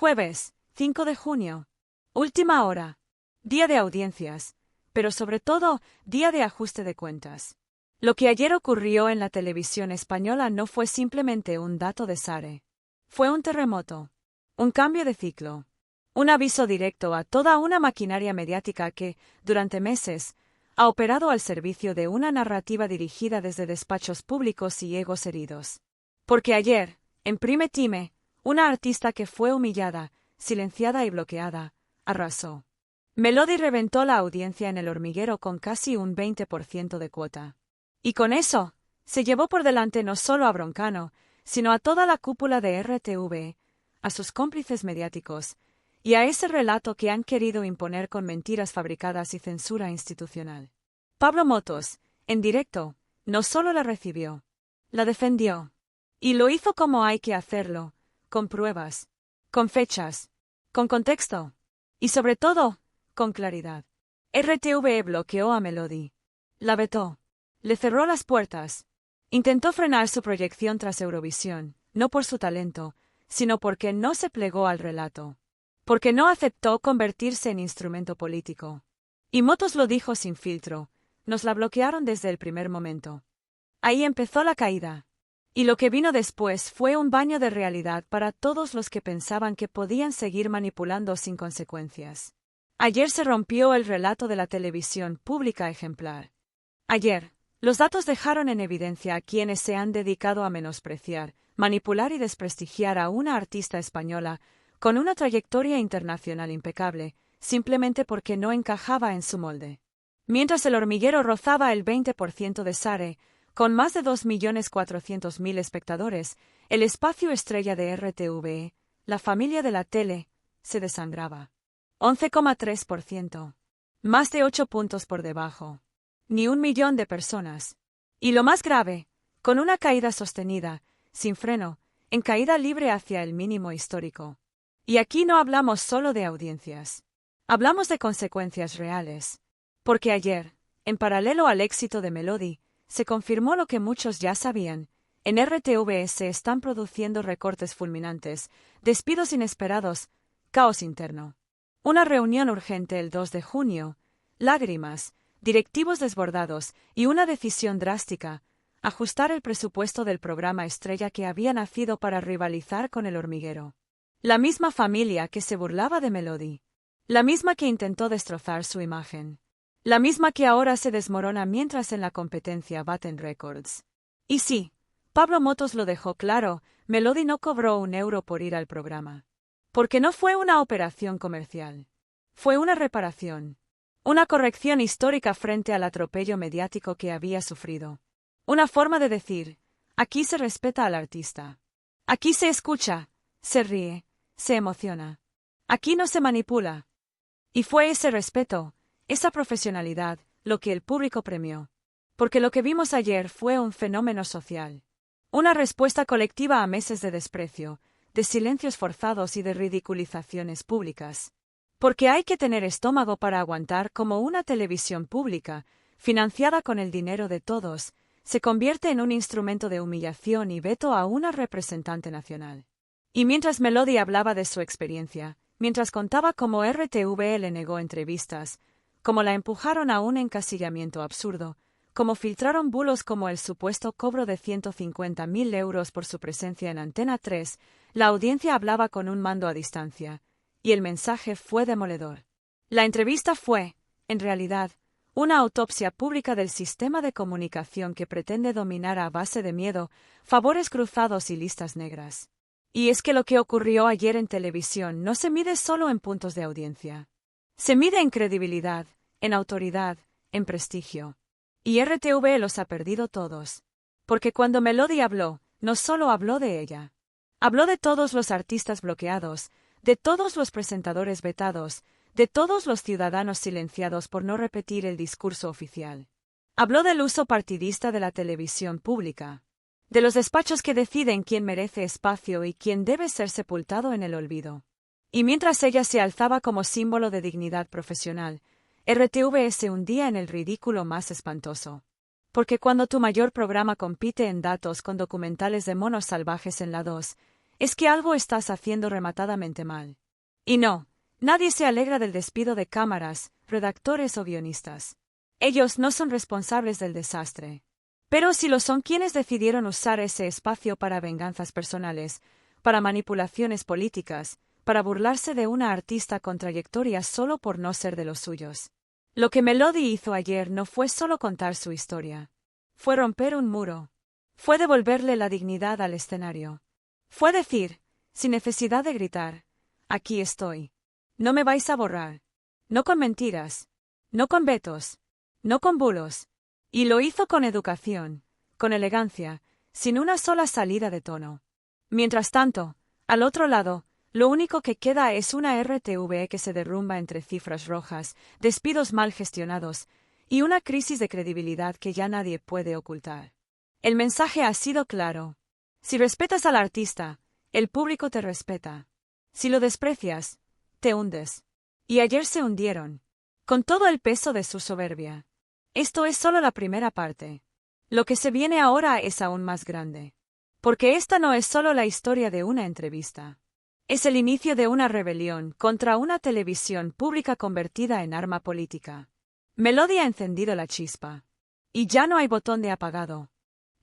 Jueves, 5 de junio. Última hora. Día de audiencias, pero sobre todo, día de ajuste de cuentas. Lo que ayer ocurrió en la televisión española no fue simplemente un dato de SARE. Fue un terremoto. Un cambio de ciclo. Un aviso directo a toda una maquinaria mediática que, durante meses, ha operado al servicio de una narrativa dirigida desde despachos públicos y egos heridos. Porque ayer, en Prime Time, una artista que fue humillada, silenciada y bloqueada, arrasó. Melody reventó la audiencia en El Hormiguero con casi un 20% de cuota. Y con eso, se llevó por delante no solo a Broncano, sino a toda la cúpula de RTV, a sus cómplices mediáticos, y a ese relato que han querido imponer con mentiras fabricadas y censura institucional. Pablo Motos, en directo, no solo la recibió, la defendió. Y lo hizo como hay que hacerlo, con pruebas, con fechas, con contexto, y sobre todo, con claridad. RTV bloqueó a Melody. La vetó. Le cerró las puertas. Intentó frenar su proyección tras Eurovisión, no por su talento, sino porque no se plegó al relato. Porque no aceptó convertirse en instrumento político. Y Motos lo dijo sin filtro, nos la bloquearon desde el primer momento. Ahí empezó la caída. Y lo que vino después fue un baño de realidad para todos los que pensaban que podían seguir manipulando sin consecuencias. Ayer se rompió el relato de la televisión pública ejemplar. Ayer, los datos dejaron en evidencia a quienes se han dedicado a menospreciar, manipular y desprestigiar a una artista española con una trayectoria internacional impecable, simplemente porque no encajaba en su molde. Mientras El Hormiguero rozaba el 20% de SARE, con más de 2.400.000 espectadores, el espacio estrella de RTV, la familia de la tele, se desangraba. 11,3%. Más de 8 puntos por debajo. Ni 1 millón de personas. Y lo más grave, con una caída sostenida, sin freno, en caída libre hacia el mínimo histórico. Y aquí no hablamos solo de audiencias. Hablamos de consecuencias reales. Porque ayer, en paralelo al éxito de Melody, se confirmó lo que muchos ya sabían. En RTV se están produciendo recortes fulminantes, despidos inesperados, caos interno. Una reunión urgente el 2 de junio, lágrimas, directivos desbordados y una decisión drástica, ajustar el presupuesto del programa estrella que había nacido para rivalizar con El Hormiguero. La misma familia que se burlaba de Melody. La misma que intentó destrozar su imagen. La misma que ahora se desmorona mientras en la competencia baten récords. Y sí, Pablo Motos lo dejó claro, Melody no cobró un euro por ir al programa. Porque no fue una operación comercial. Fue una reparación. Una corrección histórica frente al atropello mediático que había sufrido. Una forma de decir, aquí se respeta al artista. Aquí se escucha, se ríe, se emociona. Aquí no se manipula. Y fue ese respeto, esa profesionalidad, lo que el público premió. Porque lo que vimos ayer fue un fenómeno social. Una respuesta colectiva a meses de desprecio, de silencios forzados y de ridiculizaciones públicas. Porque hay que tener estómago para aguantar como una televisión pública, financiada con el dinero de todos, se convierte en un instrumento de humillación y veto a una representante nacional. Y mientras Melody hablaba de su experiencia, mientras contaba cómo RTV le negó entrevistas, cómo la empujaron a un encasillamiento absurdo, cómo filtraron bulos como el supuesto cobro de 150.000 euros por su presencia en Antena 3, la audiencia hablaba con un mando a distancia, y el mensaje fue demoledor. La entrevista fue, en realidad, una autopsia pública del sistema de comunicación que pretende dominar a base de miedo, favores cruzados y listas negras. Y es que lo que ocurrió ayer en televisión no se mide solo en puntos de audiencia. Se mide en credibilidad, en autoridad, en prestigio. Y RTV los ha perdido todos. Porque cuando Melody habló, no solo habló de ella. Habló de todos los artistas bloqueados, de todos los presentadores vetados, de todos los ciudadanos silenciados por no repetir el discurso oficial. Habló del uso partidista de la televisión pública. De los despachos que deciden quién merece espacio y quién debe ser sepultado en el olvido. Y mientras ella se alzaba como símbolo de dignidad profesional, RTV se hundía en el ridículo más espantoso. Porque cuando tu mayor programa compite en datos con documentales de monos salvajes en la 2, es que algo estás haciendo rematadamente mal. Y no, nadie se alegra del despido de cámaras, redactores o guionistas. Ellos no son responsables del desastre. Pero si lo son quienes decidieron usar ese espacio para venganzas personales, para manipulaciones políticas, para burlarse de una artista con trayectoria solo por no ser de los suyos. Lo que Melody hizo ayer no fue solo contar su historia. Fue romper un muro. Fue devolverle la dignidad al escenario. Fue decir, sin necesidad de gritar, aquí estoy. No me vais a borrar. No con mentiras. No con vetos. No con bulos. Y lo hizo con educación, con elegancia, sin una sola salida de tono. Mientras tanto, al otro lado, lo único que queda es una RTVE que se derrumba entre cifras rojas, despidos mal gestionados, y una crisis de credibilidad que ya nadie puede ocultar. El mensaje ha sido claro. Si respetas al artista, el público te respeta. Si lo desprecias, te hundes. Y ayer se hundieron, con todo el peso de su soberbia. Esto es solo la primera parte. Lo que se viene ahora es aún más grande. Porque esta no es solo la historia de una entrevista. Es el inicio de una rebelión contra una televisión pública convertida en arma política. Melody ha encendido la chispa. Y ya no hay botón de apagado.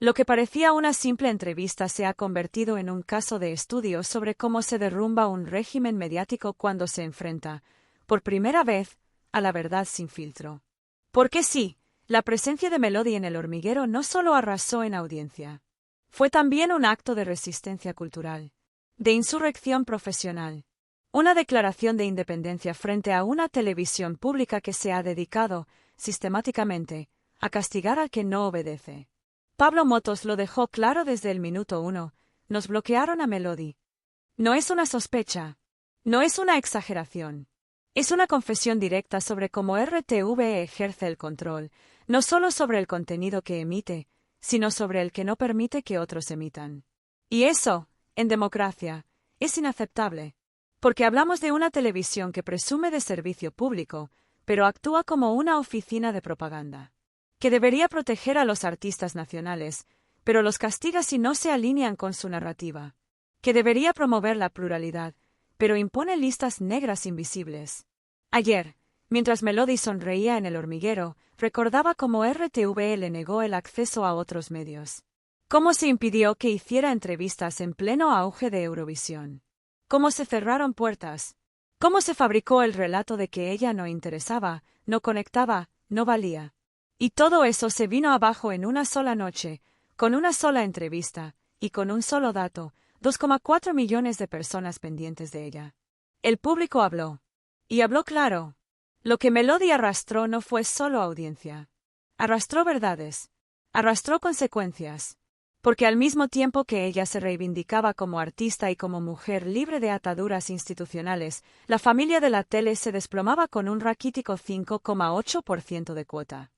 Lo que parecía una simple entrevista se ha convertido en un caso de estudio sobre cómo se derrumba un régimen mediático cuando se enfrenta, por primera vez, a la verdad sin filtro. Porque sí, la presencia de Melody en El Hormiguero no solo arrasó en audiencia. Fue también un acto de resistencia cultural, de insurrección profesional. Una declaración de independencia frente a una televisión pública que se ha dedicado, sistemáticamente, a castigar al que no obedece. Pablo Motos lo dejó claro desde el minuto 1, nos bloquearon a Melody. No es una sospecha. No es una exageración. Es una confesión directa sobre cómo RTVE ejerce el control, no solo sobre el contenido que emite, sino sobre el que no permite que otros emitan. Y eso, en democracia, es inaceptable. Porque hablamos de una televisión que presume de servicio público, pero actúa como una oficina de propaganda. Que debería proteger a los artistas nacionales, pero los castiga si no se alinean con su narrativa. Que debería promover la pluralidad, pero impone listas negras invisibles. Ayer, mientras Melody sonreía en El Hormiguero, recordaba cómo RTVE le negó el acceso a otros medios. Cómo se impidió que hiciera entrevistas en pleno auge de Eurovisión. Cómo se cerraron puertas. Cómo se fabricó el relato de que ella no interesaba, no conectaba, no valía. Y todo eso se vino abajo en una sola noche, con una sola entrevista, y con un solo dato, 2,4 millones de personas pendientes de ella. El público habló. Y habló claro. Lo que Melody arrastró no fue solo audiencia. Arrastró verdades. Arrastró consecuencias. Porque al mismo tiempo que ella se reivindicaba como artista y como mujer libre de ataduras institucionales, la familia de la tele se desplomaba con un raquítico 5,8% de cuota.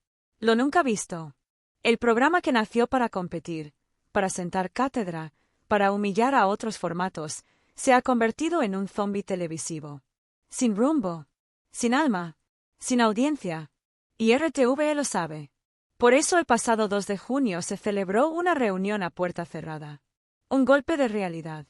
Lo nunca visto. El programa que nació para competir, para sentar cátedra, para humillar a otros formatos, se ha convertido en un zombi televisivo. Sin rumbo, sin alma, sin audiencia. Y RTVE lo sabe. Por eso el pasado 2 de junio se celebró una reunión a puerta cerrada. Un golpe de realidad.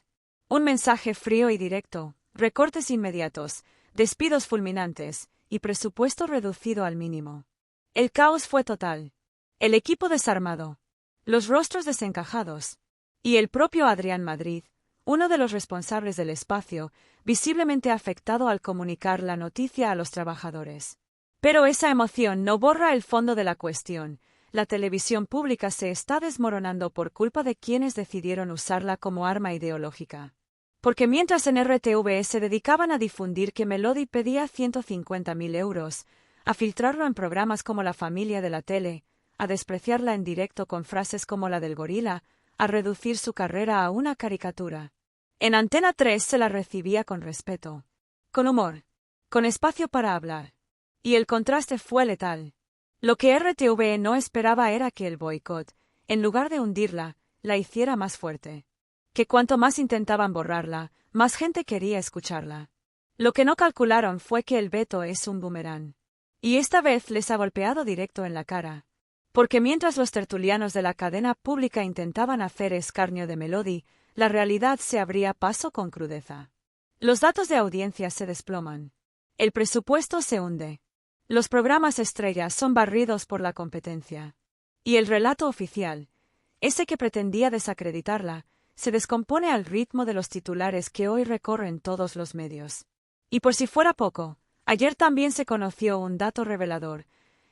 Un mensaje frío y directo, recortes inmediatos, despidos fulminantes, y presupuesto reducido al mínimo. El caos fue total. El equipo desarmado. Los rostros desencajados. Y el propio Adrián Madrid, uno de los responsables del espacio, visiblemente afectado al comunicar la noticia a los trabajadores. Pero esa emoción no borra el fondo de la cuestión. La televisión pública se está desmoronando por culpa de quienes decidieron usarla como arma ideológica. Porque mientras en RTVE se dedicaban a difundir que Melody pedía 150.000 euros, a filtrarlo en programas como La Familia de la Tele, a despreciarla en directo con frases como la del gorila, a reducir su carrera a una caricatura. En Antena 3 se la recibía con respeto, con humor, con espacio para hablar. Y el contraste fue letal. Lo que RTVE no esperaba era que el boicot, en lugar de hundirla, la hiciera más fuerte. Que cuanto más intentaban borrarla, más gente quería escucharla. Lo que no calcularon fue que el veto es un boomerang. Y esta vez les ha golpeado directo en la cara. Porque mientras los tertulianos de la cadena pública intentaban hacer escarnio de Melody, la realidad se abría paso con crudeza. Los datos de audiencia se desploman. El presupuesto se hunde. Los programas estrellas son barridos por la competencia. Y el relato oficial, ese que pretendía desacreditarla, se descompone al ritmo de los titulares que hoy recorren todos los medios. Y por si fuera poco, ayer también se conoció un dato revelador.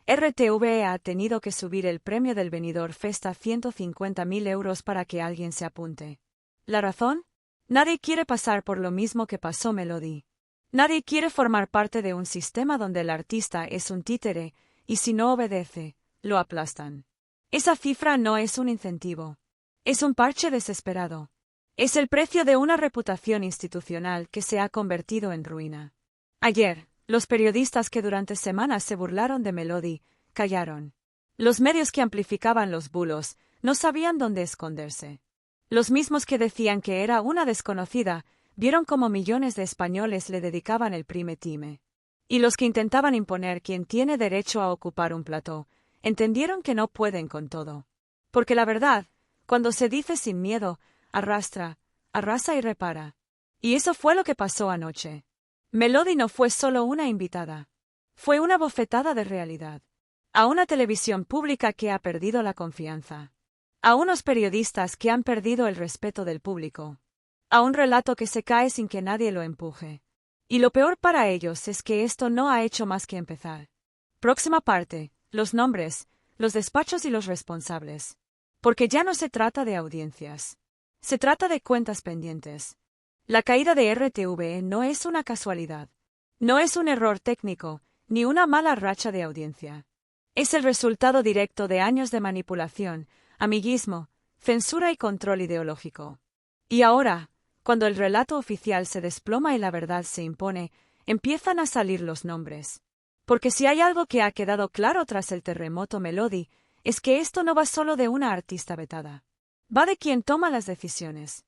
RTVE ha tenido que subir el premio del Benidorm Fest a 150.000 euros para que alguien se apunte. ¿La razón? Nadie quiere pasar por lo mismo que pasó Melody. Nadie quiere formar parte de un sistema donde el artista es un títere, y si no obedece, lo aplastan. Esa cifra no es un incentivo. Es un parche desesperado. Es el precio de una reputación institucional que se ha convertido en ruina. Ayer, los periodistas que durante semanas se burlaron de Melody, callaron. Los medios que amplificaban los bulos no sabían dónde esconderse. Los mismos que decían que era una desconocida, vieron cómo millones de españoles le dedicaban el prime time. Y los que intentaban imponer quién tiene derecho a ocupar un plató, entendieron que no pueden con todo. Porque la verdad, cuando se dice sin miedo, arrastra, arrasa y repara. Y eso fue lo que pasó anoche. Melody no fue solo una invitada. Fue una bofetada de realidad. A una televisión pública que ha perdido la confianza. A unos periodistas que han perdido el respeto del público. A un relato que se cae sin que nadie lo empuje. Y lo peor para ellos es que esto no ha hecho más que empezar. Próxima parte, los nombres, los despachos y los responsables. Porque ya no se trata de audiencias. Se trata de cuentas pendientes. La caída de RTVE no es una casualidad. No es un error técnico, ni una mala racha de audiencia. Es el resultado directo de años de manipulación, amiguismo, censura y control ideológico. Y ahora, cuando el relato oficial se desploma y la verdad se impone, empiezan a salir los nombres. Porque si hay algo que ha quedado claro tras el terremoto Melody, es que esto no va solo de una artista vetada. Va de quien toma las decisiones.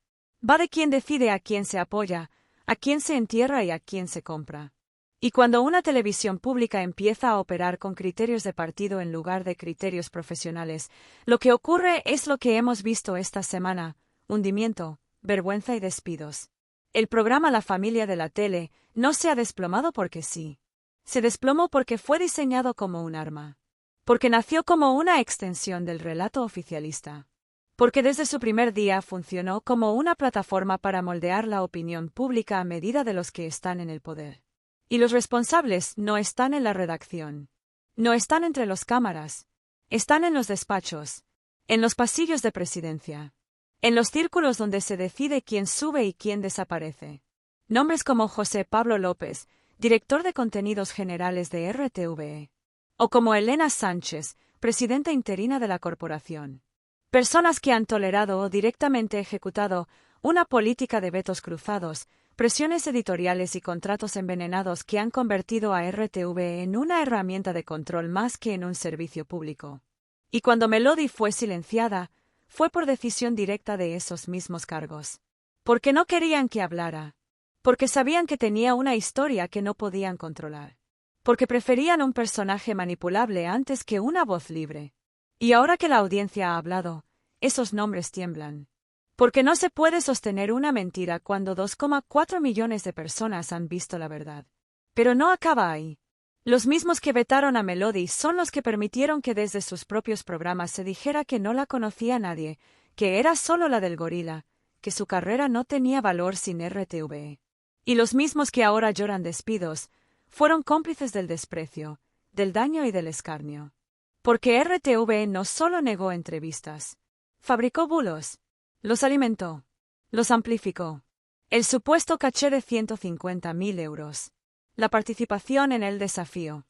Va de quien decide a quién se apoya, a quién se entierra y a quién se compra. Y cuando una televisión pública empieza a operar con criterios de partido en lugar de criterios profesionales, lo que ocurre es lo que hemos visto esta semana: hundimiento, vergüenza y despidos. El programa La Familia de la tele no se ha desplomado porque sí. Se desplomó porque fue diseñado como un arma. Porque nació como una extensión del relato oficialista. Porque desde su primer día funcionó como una plataforma para moldear la opinión pública a medida de los que están en el poder. Y los responsables no están en la redacción. No están entre los cámaras. Están en los despachos. En los pasillos de presidencia. En los círculos donde se decide quién sube y quién desaparece. Nombres como José Pablo López, director de contenidos generales de RTVE. O como Elena Sánchez, presidenta interina de la corporación. Personas que han tolerado o directamente ejecutado una política de vetos cruzados, presiones editoriales y contratos envenenados que han convertido a RTVE en una herramienta de control más que en un servicio público. Y cuando Melody fue silenciada, fue por decisión directa de esos mismos cargos. Porque no querían que hablara. Porque sabían que tenía una historia que no podían controlar. Porque preferían un personaje manipulable antes que una voz libre. Y ahora que la audiencia ha hablado, esos nombres tiemblan. Porque no se puede sostener una mentira cuando 2,4 millones de personas han visto la verdad. Pero no acaba ahí. Los mismos que vetaron a Melody son los que permitieron que desde sus propios programas se dijera que no la conocía nadie, que era solo la del gorila, que su carrera no tenía valor sin RTVE. Y los mismos que ahora lloran despidos, fueron cómplices del desprecio, del daño y del escarnio. Porque RTVE no solo negó entrevistas, fabricó bulos, los alimentó, los amplificó. El supuesto caché de 150.000 euros. La participación en el desafío.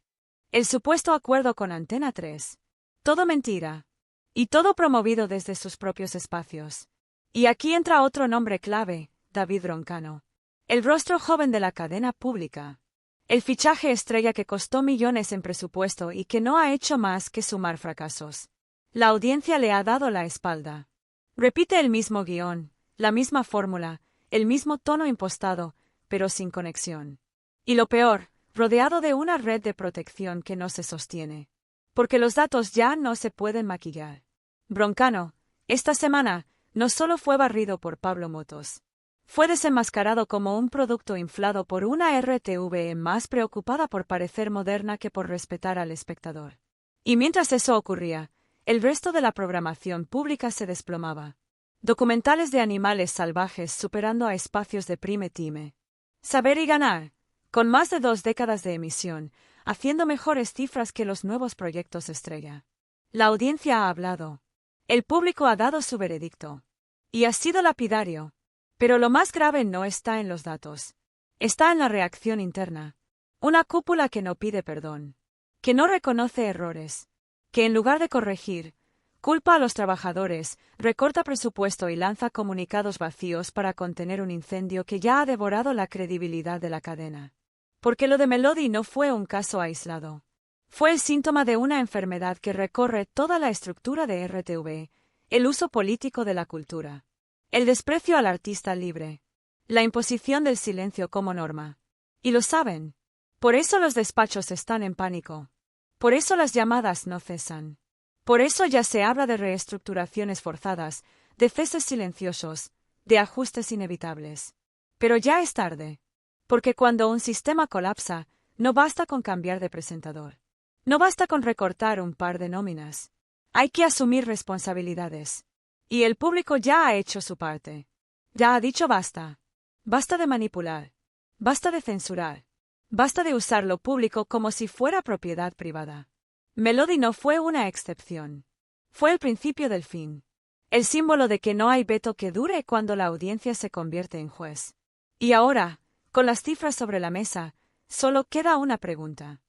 El supuesto acuerdo con Antena 3. Todo mentira. Y todo promovido desde sus propios espacios. Y aquí entra otro nombre clave, David Broncano. El rostro joven de la cadena pública. El fichaje estrella que costó millones en presupuesto y que no ha hecho más que sumar fracasos. La audiencia le ha dado la espalda. Repite el mismo guión, la misma fórmula, el mismo tono impostado, pero sin conexión. Y lo peor, rodeado de una red de protección que no se sostiene. Porque los datos ya no se pueden maquillar. Broncano, esta semana, no solo fue barrido por Pablo Motos. Fue desenmascarado como un producto inflado por una RTVE más preocupada por parecer moderna que por respetar al espectador. Y mientras eso ocurría, el resto de la programación pública se desplomaba. Documentales de animales salvajes superando a espacios de prime time. Saber y ganar, con más de 2 décadas de emisión, haciendo mejores cifras que los nuevos proyectos estrella. La audiencia ha hablado. El público ha dado su veredicto. Y ha sido lapidario. Pero lo más grave no está en los datos. Está en la reacción interna. Una cúpula que no pide perdón. Que no reconoce errores. Que en lugar de corregir, culpa a los trabajadores, recorta presupuesto y lanza comunicados vacíos para contener un incendio que ya ha devorado la credibilidad de la cadena. Porque lo de Melody no fue un caso aislado. Fue el síntoma de una enfermedad que recorre toda la estructura de RTV, el uso político de la cultura. El desprecio al artista libre. La imposición del silencio como norma. Y lo saben. Por eso los despachos están en pánico. Por eso las llamadas no cesan. Por eso ya se habla de reestructuraciones forzadas, de ceses silenciosos, de ajustes inevitables. Pero ya es tarde. Porque cuando un sistema colapsa, no basta con cambiar de presentador. No basta con recortar un par de nóminas. Hay que asumir responsabilidades. Y el público ya ha hecho su parte. Ya ha dicho basta. Basta de manipular. Basta de censurar. Basta de usar lo público como si fuera propiedad privada. Melody no fue una excepción. Fue el principio del fin. El símbolo de que no hay veto que dure cuando la audiencia se convierte en juez. Y ahora, con las cifras sobre la mesa, solo queda una pregunta.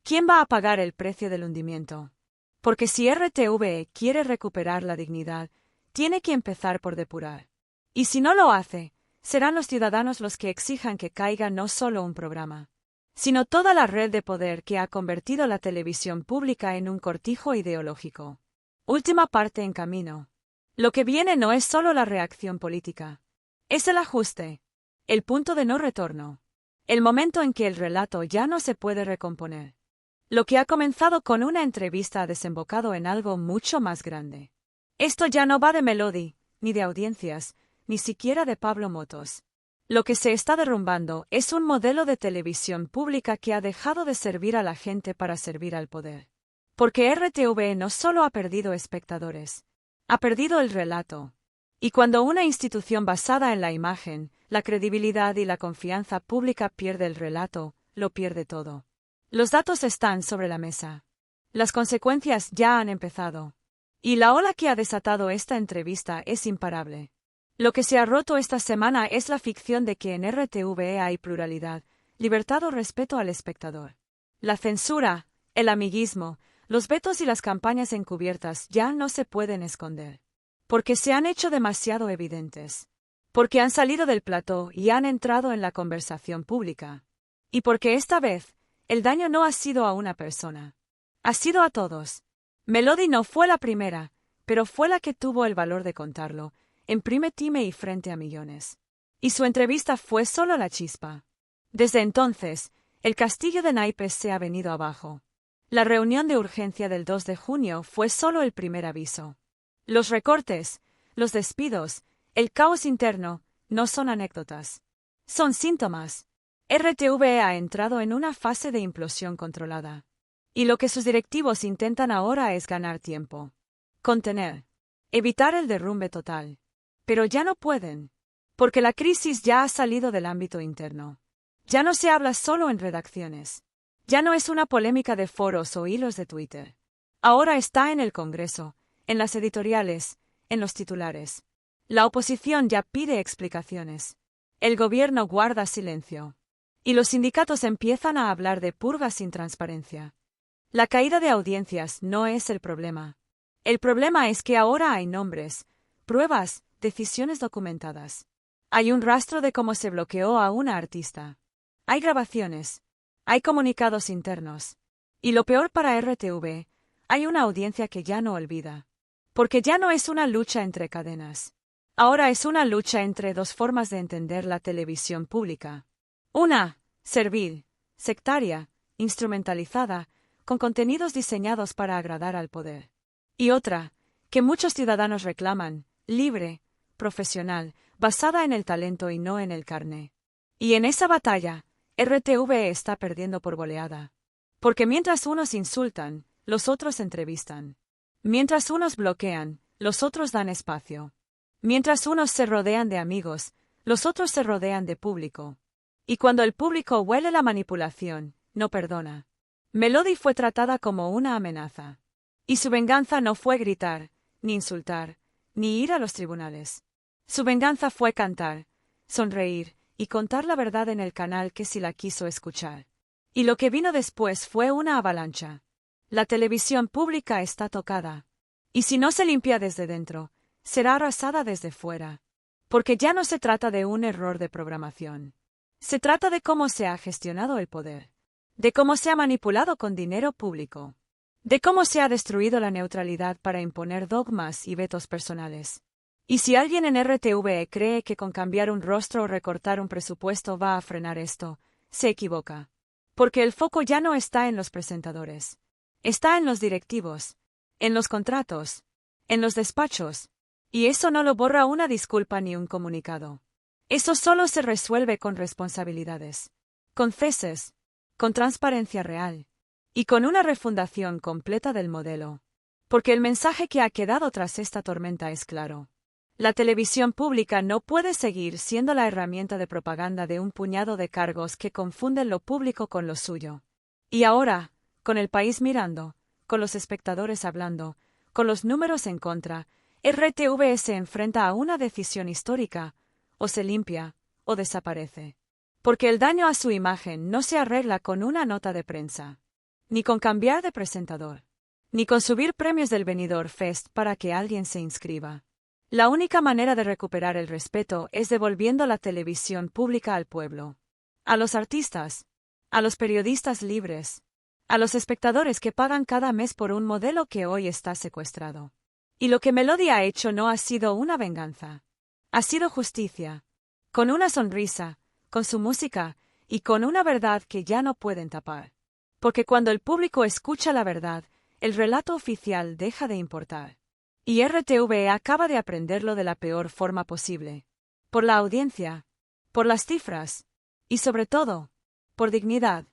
¿Quién va a pagar el precio del hundimiento? Porque si RTV quiere recuperar la dignidad, tiene que empezar por depurar. Y si no lo hace, serán los ciudadanos los que exijan que caiga no solo un programa, sino toda la red de poder que ha convertido la televisión pública en un cortijo ideológico. Última parte en camino. Lo que viene no es solo la reacción política. Es el ajuste. El punto de no retorno. El momento en que el relato ya no se puede recomponer. Lo que ha comenzado con una entrevista ha desembocado en algo mucho más grande. Esto ya no va de Melody, ni de audiencias, ni siquiera de Pablo Motos. Lo que se está derrumbando es un modelo de televisión pública que ha dejado de servir a la gente para servir al poder. Porque RTV no solo ha perdido espectadores, ha perdido el relato. Y cuando una institución basada en la imagen, la credibilidad y la confianza pública pierde el relato, lo pierde todo. Los datos están sobre la mesa. Las consecuencias ya han empezado. Y la ola que ha desatado esta entrevista es imparable. Lo que se ha roto esta semana es la ficción de que en RTV hay pluralidad, libertad o respeto al espectador. La censura, el amiguismo, los vetos y las campañas encubiertas ya no se pueden esconder. Porque se han hecho demasiado evidentes. Porque han salido del plató y han entrado en la conversación pública. Y porque esta vez, el daño no ha sido a una persona. Ha sido a todos. Melody no fue la primera, pero fue la que tuvo el valor de contarlo, en prime time y frente a millones. Y su entrevista fue solo la chispa. Desde entonces, el castillo de naipes se ha venido abajo. La reunión de urgencia del 2 de junio fue solo el primer aviso. Los recortes, los despidos, el caos interno, no son anécdotas. Son síntomas. RTV ha entrado en una fase de implosión controlada. Y lo que sus directivos intentan ahora es ganar tiempo. Contener. Evitar el derrumbe total. Pero ya no pueden. Porque la crisis ya ha salido del ámbito interno. Ya no se habla solo en redacciones. Ya no es una polémica de foros o hilos de Twitter. Ahora está en el Congreso, en las editoriales, en los titulares. La oposición ya pide explicaciones. El gobierno guarda silencio. Y los sindicatos empiezan a hablar de purgas sin transparencia. La caída de audiencias no es el problema. El problema es que ahora hay nombres, pruebas, decisiones documentadas. Hay un rastro de cómo se bloqueó a una artista. Hay grabaciones. Hay comunicados internos. Y lo peor para RTV, hay una audiencia que ya no olvida. Porque ya no es una lucha entre cadenas. Ahora es una lucha entre dos formas de entender la televisión pública. Una, servil, sectaria, instrumentalizada, con contenidos diseñados para agradar al poder. Y otra, que muchos ciudadanos reclaman, libre, profesional, basada en el talento y no en el carné. Y en esa batalla, RTV está perdiendo por goleada. Porque mientras unos insultan, los otros entrevistan. Mientras unos bloquean, los otros dan espacio. Mientras unos se rodean de amigos, los otros se rodean de público. Y cuando el público huele la manipulación, no perdona. Melody fue tratada como una amenaza. Y su venganza no fue gritar, ni insultar, ni ir a los tribunales. Su venganza fue cantar, sonreír y contar la verdad en el canal que sí la quiso escuchar. Y lo que vino después fue una avalancha. La televisión pública está tocada. Y si no se limpia desde dentro, será arrasada desde fuera. Porque ya no se trata de un error de programación. Se trata de cómo se ha gestionado el poder. De cómo se ha manipulado con dinero público. De cómo se ha destruido la neutralidad para imponer dogmas y vetos personales. Y si alguien en RTV cree que con cambiar un rostro o recortar un presupuesto va a frenar esto, se equivoca. Porque el foco ya no está en los presentadores. Está en los directivos, en los contratos, en los despachos. Y eso no lo borra una disculpa ni un comunicado. Eso solo se resuelve con responsabilidades, con ceses, con transparencia real. Y con una refundación completa del modelo. Porque el mensaje que ha quedado tras esta tormenta es claro. La televisión pública no puede seguir siendo la herramienta de propaganda de un puñado de cargos que confunden lo público con lo suyo. Y ahora, con el país mirando, con los espectadores hablando, con los números en contra, RTV se enfrenta a una decisión histórica, o se limpia, o desaparece. Porque el daño a su imagen no se arregla con una nota de prensa. Ni con cambiar de presentador. Ni con subir premios del Benidorm Fest para que alguien se inscriba. La única manera de recuperar el respeto es devolviendo la televisión pública al pueblo. A los artistas. A los periodistas libres. A los espectadores que pagan cada mes por un modelo que hoy está secuestrado. Y lo que Melody ha hecho no ha sido una venganza. Ha sido justicia. Con una sonrisa, con su música, y con una verdad que ya no pueden tapar. Porque cuando el público escucha la verdad, el relato oficial deja de importar. Y RTV acaba de aprenderlo de la peor forma posible. Por la audiencia, por las cifras, y sobre todo, por dignidad.